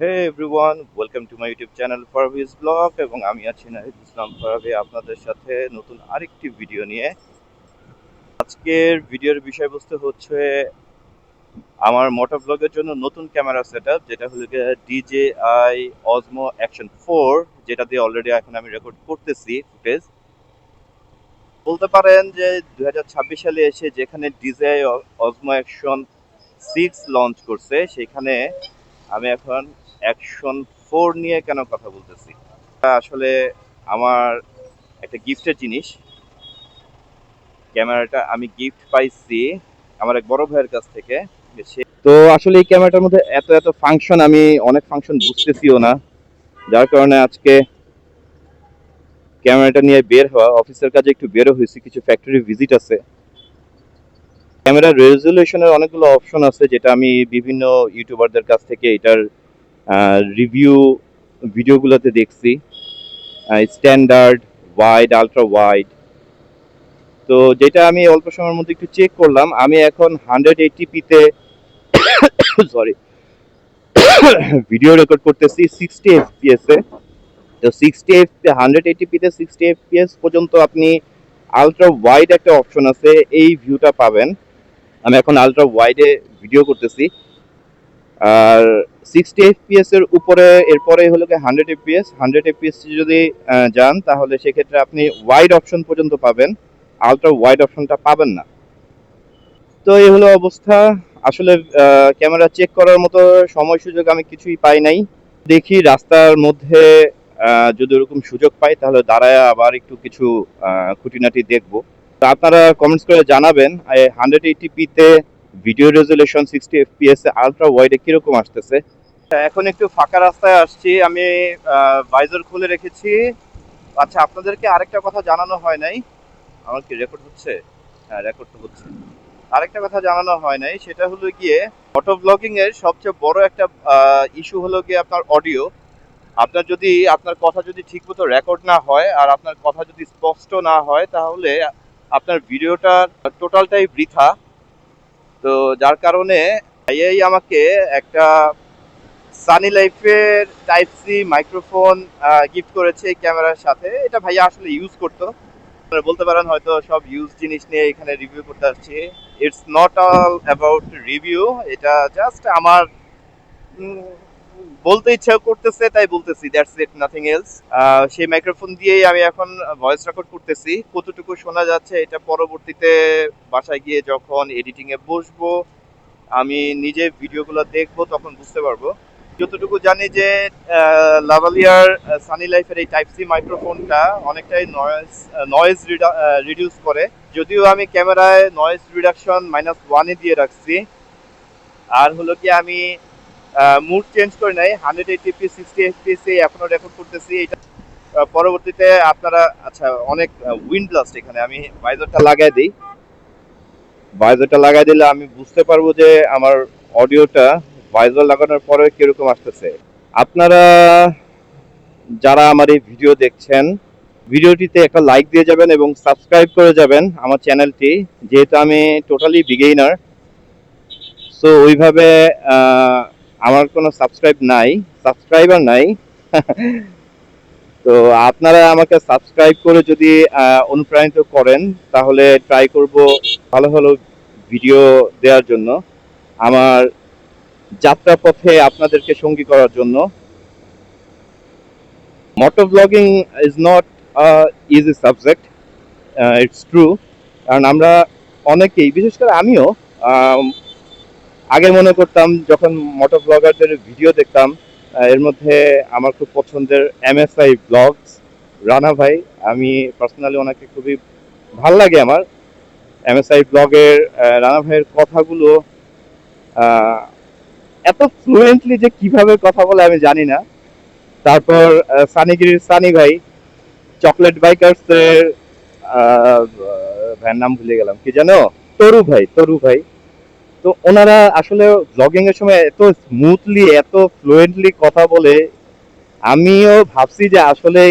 Hey everyone, welcome to my YouTube channel Farviz Vlog এবং আমি আছি নাহিদ ইসলাম ফারাবি আপনাদের সাথে নতুন আরেকটি ভিডিও নিয়ে। আজকের ভিডিওর বিষয়বস্তু হচ্ছে আমার মোটো ব্লগের জন্য নতুন ক্যামেরা সেটআপ, যেটা হলো DJI Osmo Action 4, যেটা দিয়ে অলরেডি এখন আমি রেকর্ড করতেছি ফুটেজ। বলতে পারেন যে 2026 সালে এসে যেখানে DJI Osmo Action 6 লঞ্চ করছে, সেখানে আমি এখন অ্যাকশন 4 নিয়ে কেন কথা বলতেছি। আসলে আমার একটা গিফটের জিনিস। ক্যামেরাটা আমি গিফট পাইছি আমার এক বড় ভাইয়ের কাছ থেকে। তো আসলে এই ক্যামেরাটার মধ্যে এত এত ফাংশন, আমি অনেক ফাংশন বুঝতেছিও না, যার কারণে আজকে ক্যামেরাটা নিয়ে বের হওয়া। অফিসের কাজে একটু বেরো হয়েছি, কিছু ফ্যাক্টরি ভিজিট আছে। ক্যামেরার রেজুলেশনের অনেকগুলো অপশন আছে, যেটা আমি বিভিন্ন ইউটিউবারদের কাছ থেকে এটার রিভিউ ভিডিওগুলোতে দেখছি। Standard, wide, ultra wide. তো যেটা আমি অল্প সময়ের মধ্যে একটু চেক করলাম, আমি এখন 180p-তে সরি ভিডিও রেকর্ড করতেছি 60 fps-এ। তো 180p-তে 60 fps পর্যন্ত আপনি আলট্রা ওয়াইড একটা অপশন আছে, এই ভিউটা পাবেন। আমি এখন আলট্রা ওয়াইডে ভিডিও করতেছি। আর 60 fps এর উপরে এরপরে হলো 100 fps। 100 fps যদি যান, তাহলে সেক্ষেত্রে আপনি ওয়াইড অপশন পর্যন্ত পাবেন, আলট্রা ওয়াইড অপশনটা পাবেন না। তো এই হলো অবস্থা। আসলে ক্যামেরা চেক করার মতো সময় সুযোগ আমি কিছুই পাই নাই। দেখি রাস্তার মধ্যে যদি ওরকম সুযোগ পাই, তাহলে দাঁড়ায় আবার একটু কিছু খুঁটিনাটি দেখবো। তো আপনারা কমেন্টস করে জানাবেন 180p-তে ভিডিও রেজুলেশন 60 fps-এ আলট্রা ওয়াইডে কিরকম আসতেছে। এখন একটু ফাঁকা রাস্তায় আসছি, আমি ভাইজার খুলে রেখেছি। আচ্ছা, আপনাদেরকে আরেকটা কথা জানানো হয় নাই। আমার কি রেকর্ড হচ্ছে? হ্যাঁ, রেকর্ড তো হচ্ছে। আরেকটা কথা জানানো হয় নাই, সেটা হলো গিয়ে ফটো ব্লগিং এর সবচেয়ে বড় একটা ইস্যু হলো গিয়ে আপনার অডিও। আপনার যদি আপনার কথা যদি ঠিকমতো রেকর্ড না হয়, আর আপনার কথা যদি স্পষ্ট না হয়, তাহলে আপনার ভিডিওটা টোটালটাই বৃথা। তো যার কারণে ভাইয়াই আমাকে একটা সানি লাইফের টাইপ সি মাইক্রোফোন গিফট করেছে এই ক্যামেরার সাথে। এটা ভাইয়া আসলে ইউজ করতো, বলতে পারেন হয়তো সব ইউজ জিনিস নিয়ে এখানে রিভিউ করতে আসছি। It's not all about review, এটা জাস্ট আমার বলতে ইচ্ছা করতেছে তাই বলতেছি, দ্যাটস ইট, নাথিং এলস। সেই মাইক্রোফোন দিয়েই আমি এখন ভয়েস রেকর্ড করতেছি। কতটুকু শোনা যাচ্ছে এটা পরবর্তীতে বাসায় গিয়ে যখন এডিটিং এ বসবো, আমি নিজে ভিডিওগুলো দেখবো, তখন বুঝতে পারবো। যতটুকু জানি যে লাভালিয়ার সানি লাইফের এই টাইপ সি মাইক্রোফোনটা অনেকটাই নয়েজ রিডিউস করে। যদিও আমি ক্যামেরায় নয়েজ রিডাকশন -1-এ দিয়ে রাখছি। আর হলো কি, আমি মুড চেঞ্জ করে নাই, 180p 60 fps এখনো রেকর্ড করতেছি। এটা পরবর্তীতে আপনারা, আচ্ছা অনেক উইন্ড ব্লাস্ট এখানে, আমি ভাইজারটা লাগাই দিই। ভাইজারটা লাগাই দিলে আমি বুঝতে পারবো যে আমার অডিওটা ভাইজার লাগানোর পরে কিরকম আসতেছে। আপনারা যারা আমার এই ভিডিও দেখছেন, ভিডিওটিতে একটা লাইক দিয়ে যাবেন এবং সাবস্ক্রাইব করে যাবেন আমার চ্যানেলটি, যেহেতু আমি টোটালি বিগিনার। সো ওইভাবে আমার কোনো সাবস্ক্রাইবার নাই। তো আপনারা আমাকে সাবস্ক্রাইব করে যদি অনুপ্রাণিত করেন, তাহলে ট্রাই করব ভালো ভালো ভিডিও দেওয়ার জন্য, আমার যাত্রা পথে আপনাদেরকে সঙ্গী করার জন্য। Motto blogging is not easy subject, it's true. কারণ আমরা অনেকেই, বিশেষ করে আমিও আগে মনে করতাম, যখন মোটো ব্লগারদের ভিডিও দেখতাম, এর মধ্যে আমার খুব পছন্দের MSI ব্লগস, রানা ভাই, আমি পার্সোনালি ওনাকে খুবই ভাল লাগে। আমার MSI ব্লগের রানা ভাইয়ের কথাগুলো এত ফ্লুয়েন্টলি যে কিভাবে কথা বলে আমি জানি না। তারপর সানিগিরির সানি ভাই, চকলেট বাইকার্সের ভাইয়ের নাম ভুলে গেলাম, কি জানো, তরু ভাই। তো ওনারা আসলে ব্লগিং এর সময় এত স্মুথলি, এত ফ্লুয়েন্টলি কথা বলে, আমিও ভাবছি যে আসলে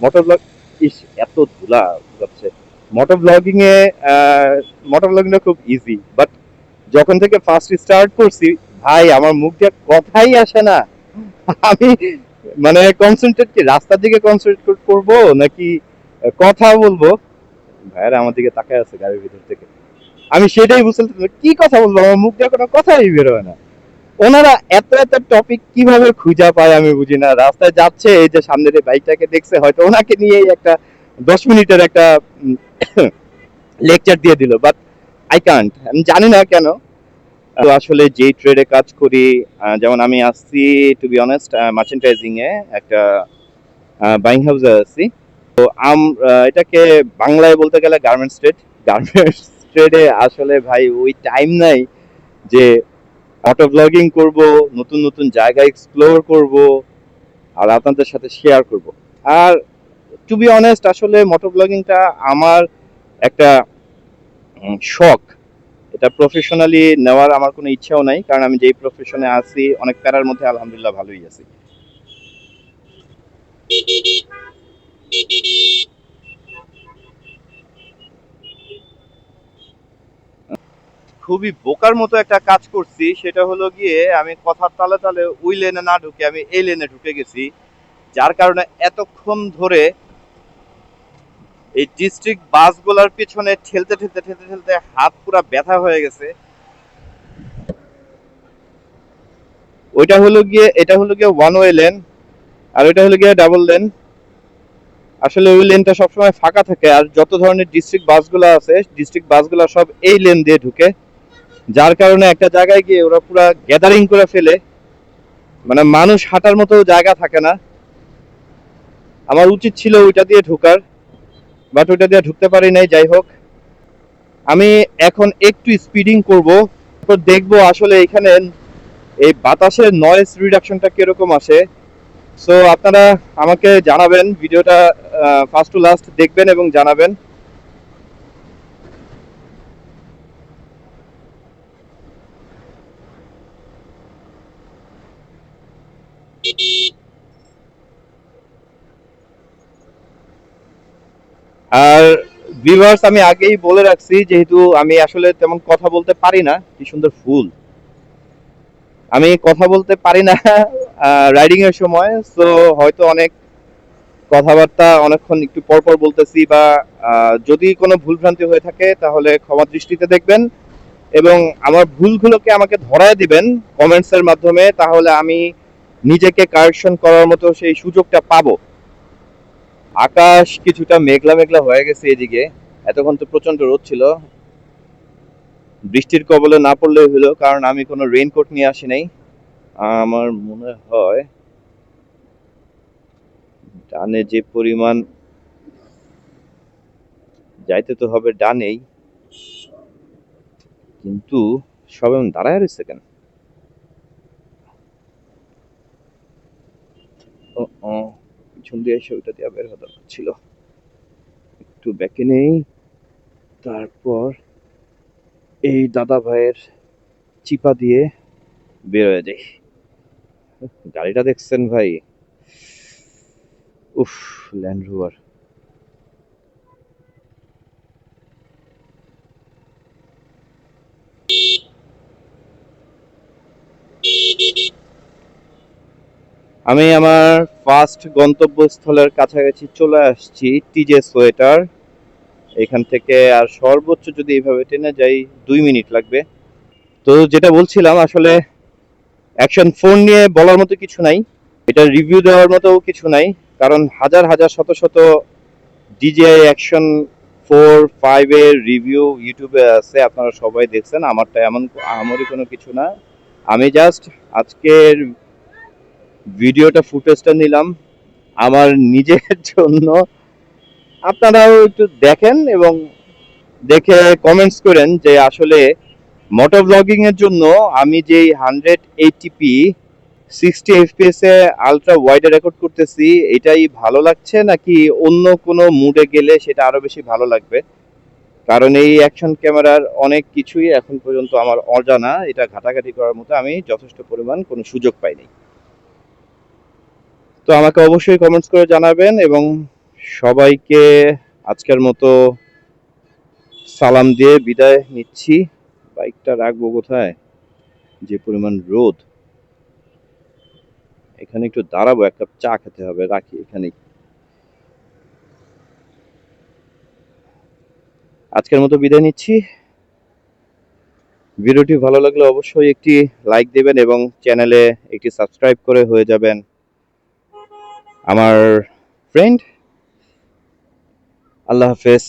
মোটর ব্লগ, ইস এত ধুলা যাচ্ছে। মোটর ব্লগিং এ মোটর ব্লগিংটা খুব ইজি, যখন থেকে ফার্স্ট স্টার্ট করছি, ভাই আমার মুখ দিয়ে কথাই আসে না। আমি মানে কনসেন্ট্রেট কি রাস্তার দিকে কনসেন্ট্রেট করব নাকি কথা বলবো? ভাইয়ারা আমার দিকে তাকায় আছে গাড়ির ভিতর থেকে। আমি সেটাই বুঝতে পারছি না, কি কথা বলবো, আমার মুখ দিয়ে কোনো কথাই বের হয় না। ওনারা এত এত টপিক কিভাবে খুঁজে পায় আমি বুঝি না। রাস্তায় যাচ্ছে, এই যে সামনের এই বাইকটাকে দেখছে, হয়তো ওনাকে নিয়েই একটা 10 মিনিটের একটা লেকচার দিয়ে দিল, বাট আই কান্ট, আমি জানি না কেন। তো আসলে যেই ট্রেডে কাজ করি, যেমন আমি আসছি টু বি অনেস্ট মার্চেন্টাইজিং এ একটা বাইং হাউসে আছি। তো এটাকে বাংলায় বলতে গেলে গার্মেন্টস ট্রেড। গার্মেন্টস ট্রেডে আসলে ভাই ওই টাইম নাই যে অটো ব্লগিং করব, নতুন নতুন জায়গা এক্সপ্লোর করব, আর আপনাদের সাথে শেয়ার করব। আর টু বি অনেস্ট আসলে মোটো ব্লগিংটা আমার একটা শখ। এটা প্রফেশনালি নেওয়ার আমার কোনো ইচ্ছাও নাই, কারণ আমি যেই প্রফেশনে আছি অনেক প্যারার মধ্যে আলহামদুলিল্লাহ ভালোই আছি। খুবই বোকার মতো একটা কাজ করছি, সেটা হলো গিয়ে আমি কথার তালে তালে ওই লেনে না ঢুকে আমি এই লেনে ঢুকে গেছি, যার কারণে এতক্ষণ ধরে এই ডিস্ট্রিক্ট বাসগুলোর পিছনে ঠেলতে ঠেলতে ঠেলতে ঠেলতে হাত পুরা ব্যথা হয়ে গেছে। এটা হলো গিয়ে ওয়ান ওয়ে লেন, আর ওইটা হলো গিয়ে ডাবল লেন। আসলে ওই লেনটা সবসময় ফাঁকা থাকে, আর যত ধরনের ডিস্ট্রিক্ট বাসগুলো আছে ডিস্ট্রিক্ট বাসগুলো সব এই লেন দিয়ে ঢুকে, যার কারণে একটা জায়গায় গিয়ে ওরা পুরা গ্যাদারিং করে ফেলে, মানে মানুষ হাঁটার মতো জায়গা থাকে না। আমার উচিত ছিল ওইটা দিয়ে ঢোকার, বাট ওইটা দিয়ে ঢুকতে পারি নাই। যাই হোক, আমি এখন একটু স্পিডিং করব, তারপর দেখবো আসলে এখানে এই বাতাসের নয়েজ রিডাকশনটা কিরকম আসে। সো আপনারা আমাকে জানাবেন, ভিডিওটা ফার্স্ট টু লাস্ট দেখবেন এবং জানাবেন। আর ভিউয়ার্স, আমি আগেই বলে রাখছি, যেহেতু আমি আসলে তেমন কথা বলতে পারি না। কি সুন্দর ফুল! আমি কথা বলতে পারি না রাইডিং এর সময়, সো হয়তো অনেক কথাবার্তা অনেকক্ষণ একটু পর পর বলতেছি, বা যদি কোনো ভুলভ্রান্তি হয়ে থাকে তাহলে ক্ষমা দৃষ্টিতে দেখবেন, এবং আমার ভুলগুলোকে আমাকে ধরায় দিবেন কমেন্টস এর মাধ্যমে, তাহলে আমি নিজেকে কারেকশন করার মতো সেই সুযোগটা পাবো। আকাশ কিছুটা মেঘলা মেঘলা হয়ে গেছে এদিকে। এতক্ষণ তো প্রচন্ড রোদ ছিল। বৃষ্টির কবলে না পড়লেই হলো, কারণ আমি কোনো রেইনকোট নিয়ে আসি নাই। আমার মনে হয় ডানে যে পরিমাণ যাইতে তো হবে ডানেই, কিন্তু সব এমন দাঁড়ায় রয়েছে কেন? ও ও, পিছন দিয়ে এসে ওইটা দিয়ে বের হওয়া দরকার ছিল। একটু ব্যাকে নেই, তারপর এই দাদা ভাইয়ের চিপা দিয়ে বের হয়ে যাই। গাড়িটা দেখছেন ভাই? উফ, ল্যান্ড রোভার। আমি আমার ফার্স্ট গন্তব্যস্থলের কাছাকাছি চলে আসছি, টিজে সোয়েটার। এখান থেকে আর সর্বোচ্চ যদি এইভাবে টেনে যাই 2 মিনিট লাগবে। তো যেটা বলছিলাম, আসলে অ্যাকশন ফোন নিয়ে বলার মতো কিছু নাই, এটা রিভিউ দেওয়ার মতো কিছু নাই, কারণ হাজার হাজার শত শত ডিজিআই অ্যাকশন 4, 5 এর রিভিউ ইউটিউবে আছে, আপনারা সবাই দেখছেন। আমারটা এমন আমারই কোনো কিছু না, আমি জাস্ট আজকের ভিডিওটা ফুটেজটা নিলাম আমার নিজের জন্য। আপনারাও একটু দেখেন এবং দেখে কমেন্টস করেন যে আসলে মোটো ব্লগিং এর জন্য আমি যেই 180p 60 fps এ আলট্রা ওয়াইডে রেকর্ড করতেছি, এটাই ভালো লাগছে নাকি অন্য কোনো মুডে গেলে সেটা আরো বেশি ভালো লাগবে। কারণ এই অ্যাকশন ক্যামেরার অনেক কিছুই এখন পর্যন্ত আমার অজানা, এটা ঘাটাঘাটি করার মতো আমি যথেষ্ট পরিমাণ কোনো সুযোগ পাইনি। তো আমাকে অবশ্যই কমেন্টস করে জানাবেন, এবং সবাইকে আজকের মতো সালাম দিয়ে বিদায় নিচ্ছি। বাইকটা রাখবো কোথায়, যে পরিমাণ রোদ! এখানে একটু দাঁড়াবো, এক কাপ চা খেতে হবে, রাখি এখানেই। আজকের মতো বিদায় নিচ্ছি। ভিডিওটি ভালো লাগলে অবশ্যই একটি লাইক দেবেন এবং চ্যানেলে একটি সাবস্ক্রাইব করে হয়ে যাবেন আমার ফ্রেন্ড। আল্লাহ হাফেজ।